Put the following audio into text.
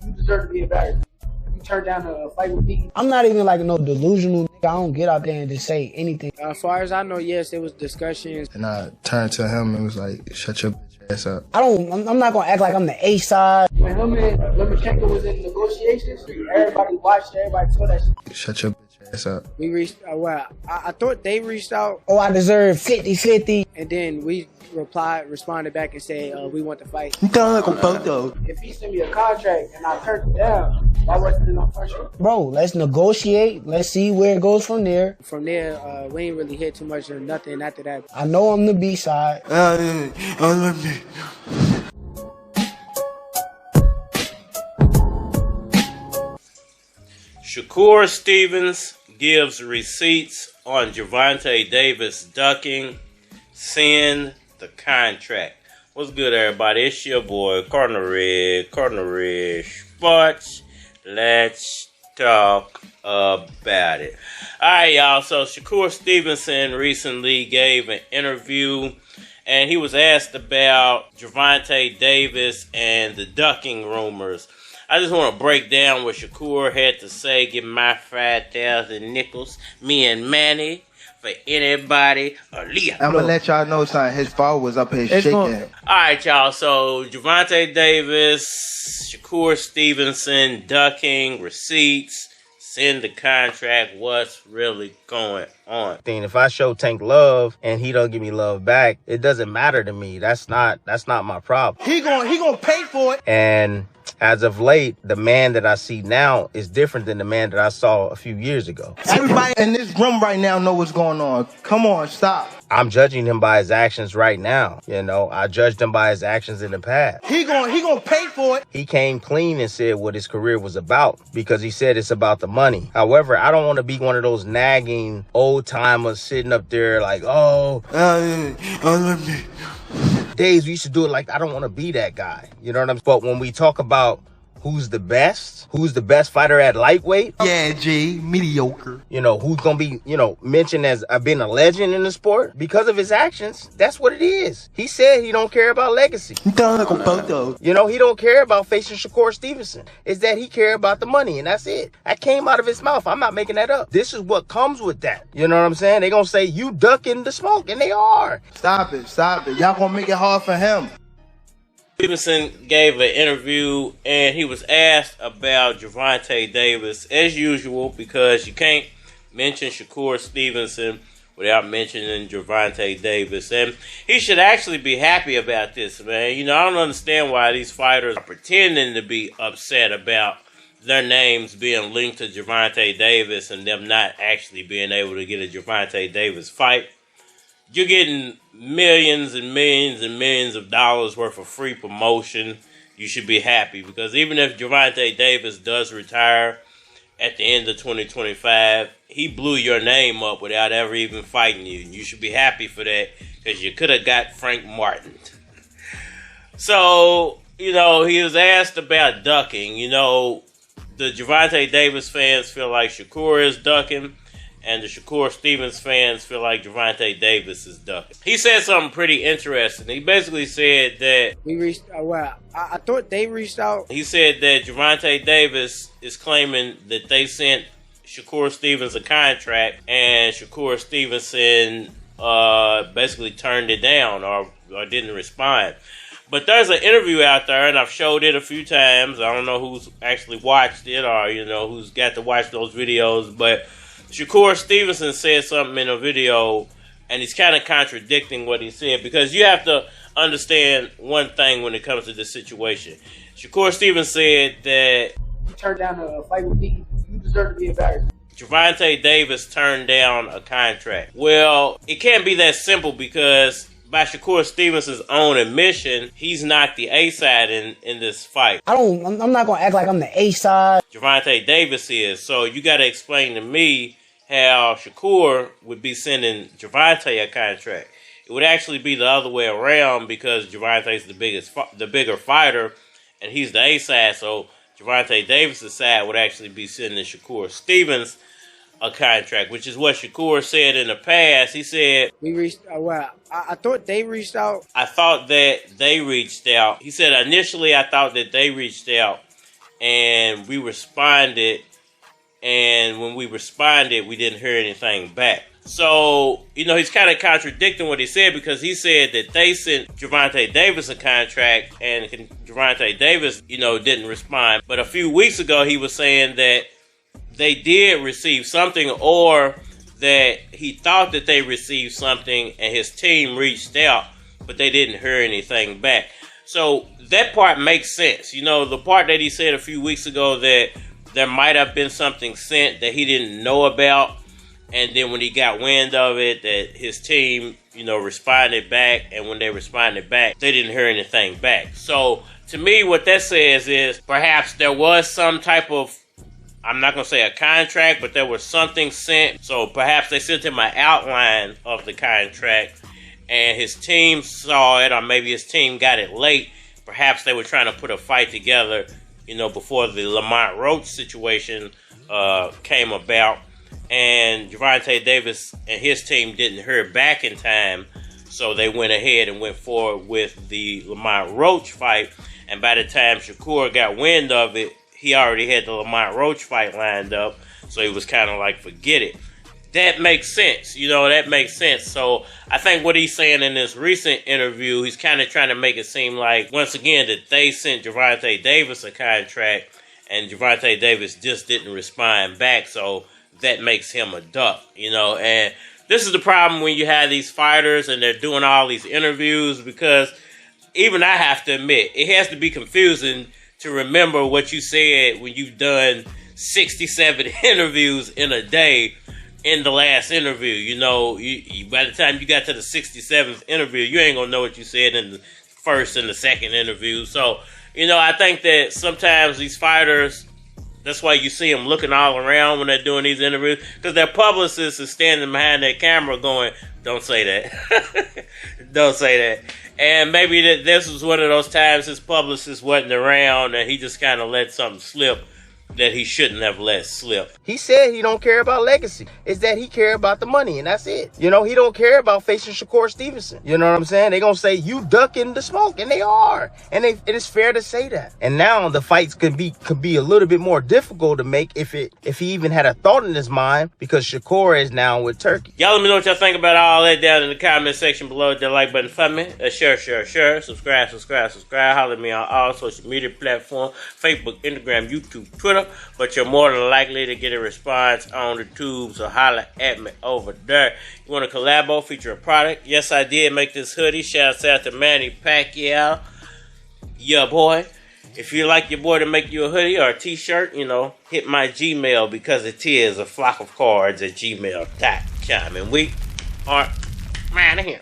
You deserve to be embarrassed. You turned down a fight with me. I'm not even like no delusional nigga. I don't get out there and just say anything. As far as I know, yes, there was discussions. And I turned to him and was like, shut your bitch ass up. I'm not gonna act like I'm the A side. When him and Lomachenko was in negotiations, everybody watched, everybody saw that shit. Shut your bitch ass up. We reached, I thought they reached out. Oh, I deserve 50-50. And then we responded back and said, we want to fight. If he sent me a contract and I turned it down, why wasn't it no pressure? Bro, let's negotiate. Let's see where it goes from there. From there, we ain't really hit too much or nothing after that. I know I'm the B side. Shakur Stevenson gives receipts on Gervonta Davis ducking. Send the contract. What's good, everybody? It's your boy, Cardinal Red Sports. Let's talk about it. Alright, y'all. So, Shakur Stevenson recently gave an interview, and he was asked about Gervonta Davis and the ducking rumors. I just want to break down what Shakur had to say, give my 5,000 nickels, me and Manny, for anybody. I'm going to let y'all know something. His father was up here shaking. Alright, y'all. So, Gervonta Davis, Shakur Stevenson, ducking, receipts, send the contract. What's really going on? If I show Tank love and he don't give me love back, it doesn't matter to me. That's not my problem. He gonna pay for it. And as of late, the man that I see now is different than the man that I saw a few years ago. Everybody in this room right now know what's going on. Come on, stop. I'm judging him by his actions right now. You know, I judged him by his actions in the past. He gonna pay for it. He came clean and said what his career was about because he said it's about the money. However, I don't want to be one of those nagging old timers sitting up there like, days we used to do it like I don't want to be that guy. You know what I'm saying? But when we talk about who's the best fighter at lightweight? Yeah, G, mediocre. You know, who's going to be, mentioned as being a legend in the sport? Because of his actions, that's what it is. He said he don't care about legacy. He don't care about facing Shakur Stevenson. It's that he care about the money, and that's it. That came out of his mouth. I'm not making that up. This is what comes with that. You know what I'm saying? They're going to say, you ducking the smoke, and they are. Stop it. Y'all going to make it hard for him. Stevenson gave an interview and he was asked about Gervonta Davis as usual because you can't mention Shakur Stevenson without mentioning Gervonta Davis. And he should actually be happy about this, man. I don't understand why these fighters are pretending to be upset about their names being linked to Gervonta Davis and them not actually being able to get a Gervonta Davis fight. You're getting millions and millions and millions of dollars worth of free promotion. You should be happy because even if Gervonta Davis does retire at the end of 2025, he blew your name up without ever even fighting you. You should be happy for that because you could have got Frank Martin. So, he was asked about ducking. The Gervonta Davis fans feel like Shakur is ducking. And the Shakur Stevens fans feel like Gervonta Davis is ducking. He said something pretty interesting. He basically said that I thought they reached out. He said that Gervonta Davis is claiming that they sent Shakur Stevens a contract, and Shakur Stevenson basically turned it down or didn't respond. But there's an interview out there, and I've showed it a few times. I don't know who's actually watched it or who's got to watch those videos, but Shakur Stevenson said something in a video, and he's kind of contradicting what he said because you have to understand one thing when it comes to this situation. Shakur Stevenson said that you turned down a fight with me. You deserve to be embarrassed. Gervonta Davis turned down a contract. Well, it can't be that simple because by Shakur Stevenson's own admission, he's not the A side in this fight. I'm not gonna act like I'm the A side. Gervonta Davis is. So you got to explain to me how Shakur would be sending Gervonta a contract. It would actually be the other way around because Gervonta is the bigger fighter, and he's the A side. So Gervonta Davis' side would actually be sending Shakur Stevens a contract, which is what Shakur said in the past. He said, I thought they reached out. I thought that they reached out. He said, initially I thought that they reached out and we responded. And when we responded, we didn't hear anything back. So, he's kind of contradicting what he said, because he said that they sent Gervonta Davis a contract and Gervonta Davis, didn't respond. But a few weeks ago, he was saying that they did receive something, or that he thought that they received something and his team reached out, but they didn't hear anything back. So that part makes sense. The part that he said a few weeks ago that there might have been something sent that he didn't know about, and then when he got wind of it, that his team, responded back, and when they responded back, they didn't hear anything back. So to me, what that says is perhaps there was some type of, I'm not going to say a contract, but there was something sent. So perhaps they sent him an outline of the contract, and his team saw it, or maybe his team got it late. Perhaps they were trying to put a fight together, before the Lamont Roach situation came about, and Gervonta Davis and his team didn't hear back in time, so they went ahead and went forward with the Lamont Roach fight. And by the time Shakur got wind of it, he already had the Lamont Roach fight lined up, so he was kind of like, forget it. That makes sense. That makes sense. So I think what he's saying in this recent interview, he's kind of trying to make it seem like, once again, that they sent Gervonta Davis a contract and Gervonta Davis just didn't respond back. So that makes him a duck, And this is the problem when you have these fighters and they're doing all these interviews, because even I have to admit, it has to be confusing to remember what you said when you've done 67 interviews in a day. In the last interview, you by the time you got to the 67th interview, you ain't gonna know what you said in the first and the second interview. So, I think that sometimes these fighters, that's why you see them looking all around when they're doing these interviews, because their publicist is standing behind their camera going, "Don't say that, don't say that." And maybe this was one of those times his publicist wasn't around, and he just kind of let something slip that he shouldn't have let slip. He said he don't care about legacy. It's that he care about the money, and that's it. He don't care about facing Shakur Stevenson. You know what I'm saying? They gonna say you ducking the smoke, and they are. And it is fair to say that. And now the fights could be a little bit more difficult to make if he even had a thought in his mind, because Shakur is now with Turkey. Y'all let me know what y'all think about all that down in the comment section below. Hit that like button for me. Share. Subscribe. Holler at me on all social media platforms: Facebook, Instagram, YouTube, Twitter. But you're more than likely to get a response on the tubes, so holler at me over there. You want to collabo, feature a product? Yes, I did make this hoodie. Shouts out to Manny Pacquiao. Yeah, boy. If you like your boy to make you a hoodie or a t-shirt, hit my Gmail, because it is a flock of cards at gmail.com. And we are right here.